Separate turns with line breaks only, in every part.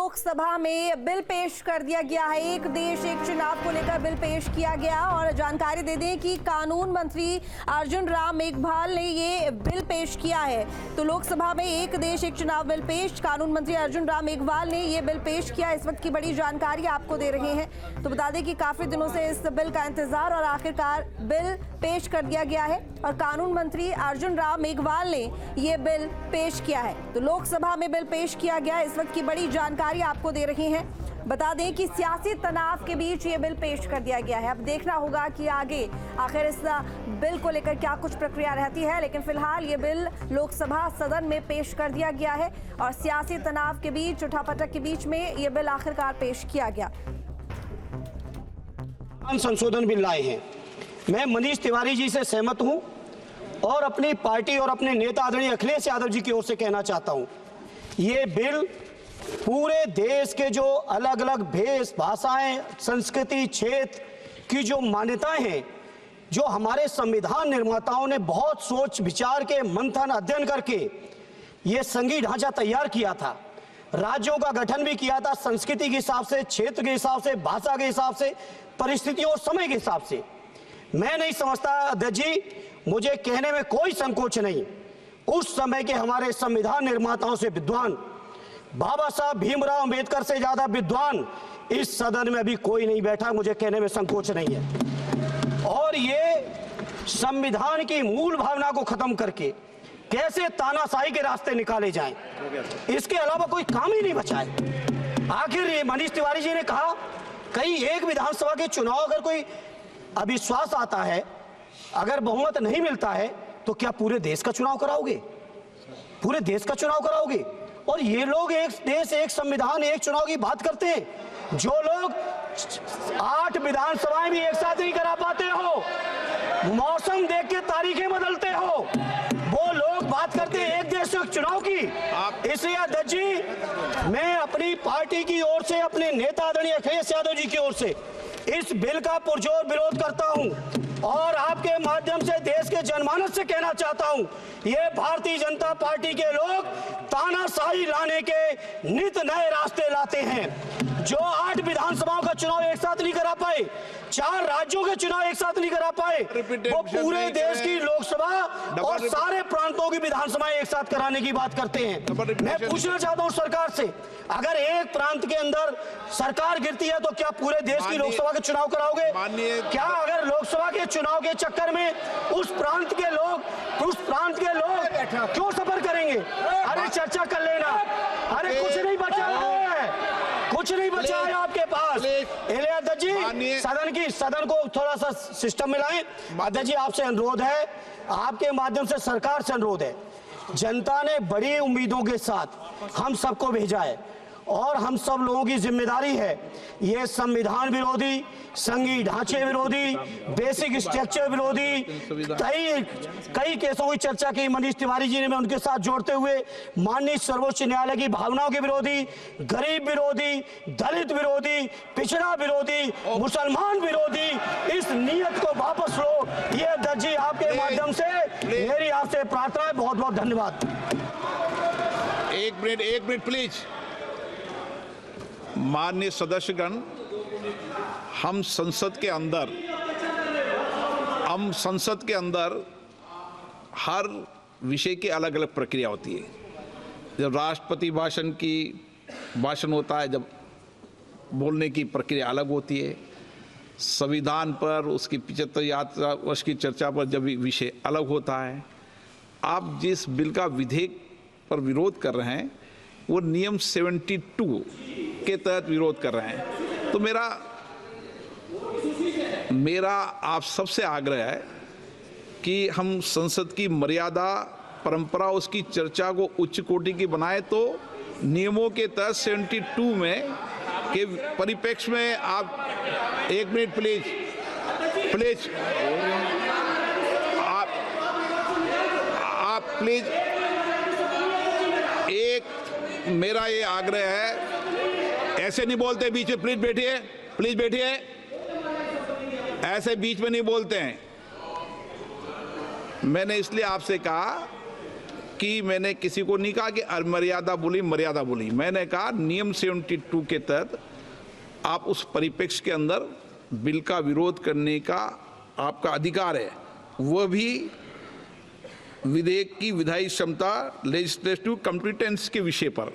लोकसभा में बिल पेश कर दिया गया है। एक देश एक चुनाव को लेकर बिल पेश किया गया और जानकारी दे दें कि कानून मंत्री अर्जुन राम मेघवाल ने ये बिल पेश किया है। तो लोकसभा में एक देश एक चुनाव बिल पेश, कानून मंत्री अर्जुन राम मेघवाल ने ये बिल पेश किया। इस वक्त की बड़ी जानकारी आपको दे रहे हैं। तो बता दें कि काफी दिनों से इस बिल का इंतजार और आखिरकार बिल पेश कर दिया गया है और कानून मंत्री अर्जुन राम मेघवाल ने ये बिल पेश किया है। तो लोकसभा में बिल पेश किया गया। इस वक्त की बड़ी जानकारी आपको दे रहे हैं। बता दें कि सियासी तनाव के बीच ये बिल पेश कर दिया गया है। अब देखना होगा कि आगे आखिर इस बिल को लेकर क्या कुछ प्रक्रिया रहती है, लेकिन फिलहाल ये बिल लोकसभा सदन में पेश कर दिया गया है और सियासी तनाव के बीच, उठापटक के बीच में ये बिल आखिरकार पेश किया गया।
संशोधन बिल लाए हैं। मैं मनीष तिवारी जी से सहमत हूं और अपनी पार्टी और अपने नेता आदरणीय अखिलेश यादव जी की ओर से कहना चाहता हूं, ये बिल पूरे देश के जो अलग अलग भेष भाषाएं, संस्कृति, क्षेत्र की जो मान्यताएं हैं, जो हमारे संविधान निर्माताओं ने बहुत सोच विचार के मंथन अध्ययन करके ये संघीय ढांचा तैयार किया था, राज्यों का गठन भी किया था, संस्कृति के हिसाब से, क्षेत्र के हिसाब से, भाषा के हिसाब से, परिस्थितियों और समय के हिसाब से। मैं नहीं समझता अध्यक्ष जी, मुझे कहने में कोई संकोच नहीं, उस समय के हमारे संविधान निर्माताओं से विद्वान, बाबा साहब भीमराव अंबेडकर से ज्यादा विद्वान इस सदन में अभी कोई नहीं बैठा, मुझे कहने में संकोच नहीं है। और ये संविधान की मूल भावना को खत्म करके कैसे तानाशाही के रास्ते निकाले जाएं, इसके अलावा कोई काम ही नहीं बचा है। आखिर ये मनीष तिवारी जी ने कहा, कई एक विधानसभा के चुनाव अगर कोई अविश्वास आता है, अगर बहुमत नहीं मिलता है, तो क्या पूरे देश का चुनाव कराओगे? पूरे देश का चुनाव कराओगे? और ये लोग एक देश एक संविधान एक चुनाव की बात करते हैं। जो लोग 8 विधानसभाएं भी एक साथ नहीं करा पाते हो, मौसम देख के तारीखें बदलते हो, वो लोग बात करते हैं एक देश एक चुनाव की। इसलिए अध्यक्ष जी, मैं अपनी पार्टी की ओर से, अपने नेता आदरणीय अखिलेश यादव जी की ओर से इस बिल का पुरजोर विरोध करता हूं और आपके माध्यम से देश के जनमानस से कहना चाहता हूं, ये भारतीय जनता पार्टी के लोग तानाशाही लाने के नित नए रास्ते लाते हैं। जो 8 विधानसभाओं का चुनाव एक साथ नहीं करा पाए, 4 राज्यों के चुनाव एक साथ नहीं करा पाए, वो पूरे देश की लोकसभा और सारे प्रांतों की विधानसभाएं एक साथ कराने की बात करते हैं। मैं पूछना चाहता हूं सरकार से, अगर एक प्रांत के अंदर सरकार गिरती है तो क्या पूरे देश की लोकसभा के चुनाव कराओगे? क्या अगर लोकसभा के चुनाव के चक्कर में उस प्रांत के लोग क्यों सफर करेंगे? अरे चर्चा कर लेना। अरे कुछ नहीं बचा है, कुछ नहीं बचा है आपके पास। अध्यक्ष जी, सदन को थोड़ा सा सिस्टम में लाएं। अध्यक्ष जी, आपसे अनुरोध है, आपके माध्यम से सरकार से अनुरोध है, जनता ने बड़ी उम्मीदों के साथ हम सबको भेजा है और हम सब लोगों की जिम्मेदारी है, ये संविधान विरोधी, संघीय ढांचे विरोधी, बेसिक स्ट्रक्चर विरोधी कई केसों की चर्चा की मनीष तिवारी जी ने, मैं उनके साथ जोड़ते हुए माननीय सर्वोच्च न्यायालय की भावनाओं के विरोधी, गरीब विरोधी, दलित विरोधी, पिछड़ा विरोधी, मुसलमान विरोधी, इस नीयत को वापस लो। ये अध्यक्ष जी, आपके माध्यम से मेरी आपसे प्रार्थना है। बहुत बहुत धन्यवाद।
एक मिनट प्लीज। माननीय सदस्यगण, हम संसद के अंदर हर विषय की अलग अलग प्रक्रिया होती है। जब राष्ट्रपति भाषण होता है, जब बोलने की प्रक्रिया अलग होती है। संविधान पर उसकी 75 वर्ष की चर्चा पर जब विषय अलग होता है। आप जिस बिल का विधेयक पर विरोध कर रहे हैं, वो नियम 72 के तहत विरोध कर रहे हैं। तो मेरा आप सबसे आग्रह है कि हम संसद की मर्यादा, परंपरा, उसकी चर्चा को उच्च कोटि की बनाए। तो नियमों के तहत 72 में के परिप्रेक्ष्य में आप 1 मिनट प्लीज आप प्लीज, एक मेरा ये आग्रह है, ऐसे नहीं बोलते बीच में। प्लीज बैठिए, ऐसे बीच में नहीं बोलते हैं। मैंने इसलिए आपसे कहा कि मैंने किसी को नहीं कहा कि अमर्यादा बोली मर्यादा बोली। मैंने कहा नियम 72 के तहत आप उस परिप्रेक्ष्य के अंदर बिल का विरोध करने का आपका अधिकार है, वह भी विधेयक की विधायी क्षमता लेजिस्लेटिव कॉम्पिटेंस के विषय पर।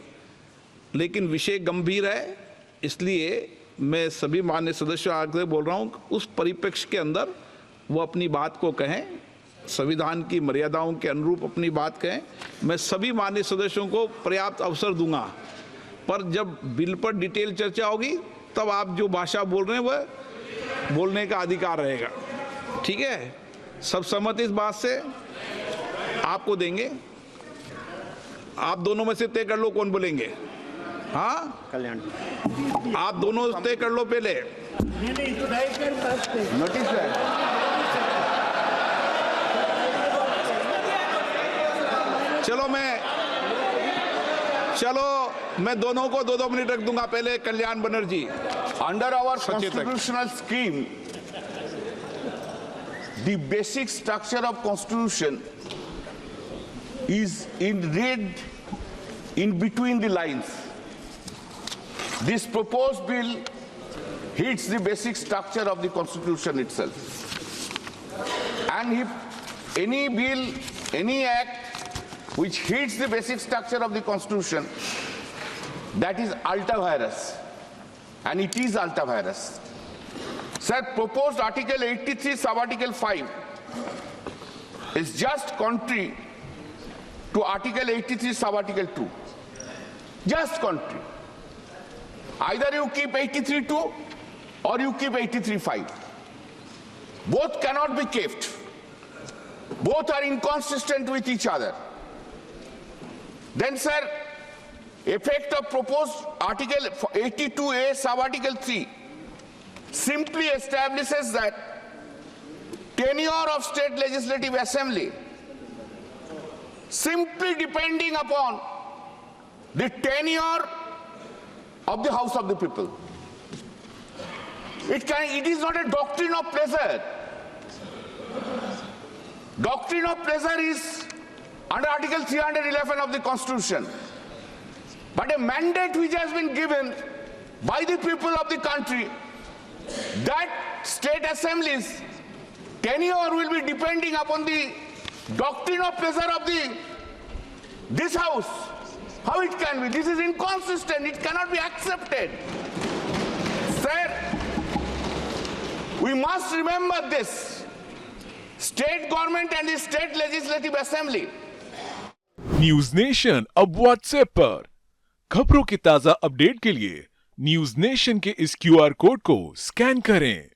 लेकिन विषय गंभीर है, इसलिए मैं सभी मान्य सदस्यों आगे बोल रहा हूं, उस परिप्रेक्ष्य के अंदर वो अपनी बात को कहें, संविधान की मर्यादाओं के अनुरूप अपनी बात कहें। मैं सभी मान्य सदस्यों को पर्याप्त अवसर दूंगा, पर जब बिल पर डिटेल चर्चा होगी तब आप जो भाषा बोल रहे हैं वह बोलने का अधिकार रहेगा। ठीक है, सब सहमत इस बात से? आपको देंगे, आप दोनों में से तय कर लो कौन बोलेंगे। हाँ
कल्याण,
आप दोनों तय कर लो पहले।
नोटिस है।
चलो मैं दोनों को 2-2 मिनट रख दूंगा। पहले Kalyan Banerjee.
Under our
Sachit,
constitutional scheme, the basic structure of constitution is read in between the lines. This proposed bill hits the basic structure of the constitution itself. And if any bill, any act which hits the basic structure of the constitution, that is ultra virus. And it is ultra virus. Sir, proposed Article 83 sub-Article 5 is just contrary to Article 83 sub-Article 2. Just contrary. Either you keep 83.2 or you keep 83.5. Both cannot be kept. Both are inconsistent with each other. Then, sir, effect of proposed Article 82A sub-Article 3 simply establishes that tenure of state legislative assembly simply depending upon the tenure of the House of the People. It is not a doctrine of pleasure. Doctrine of pleasure is under Article 311 of the Constitution. But a mandate which has been given by the people of the country that state assemblies tenure will be depending upon the doctrine of pleasure of this house. How it can be? This is inconsistent. It cannot be accepted. Sir, we must remember this. State government and the state legislative assembly.
News nation अब WhatsApp पर खबरों की ताजा update के लिए news nation के इस QR code को स्कैन करें।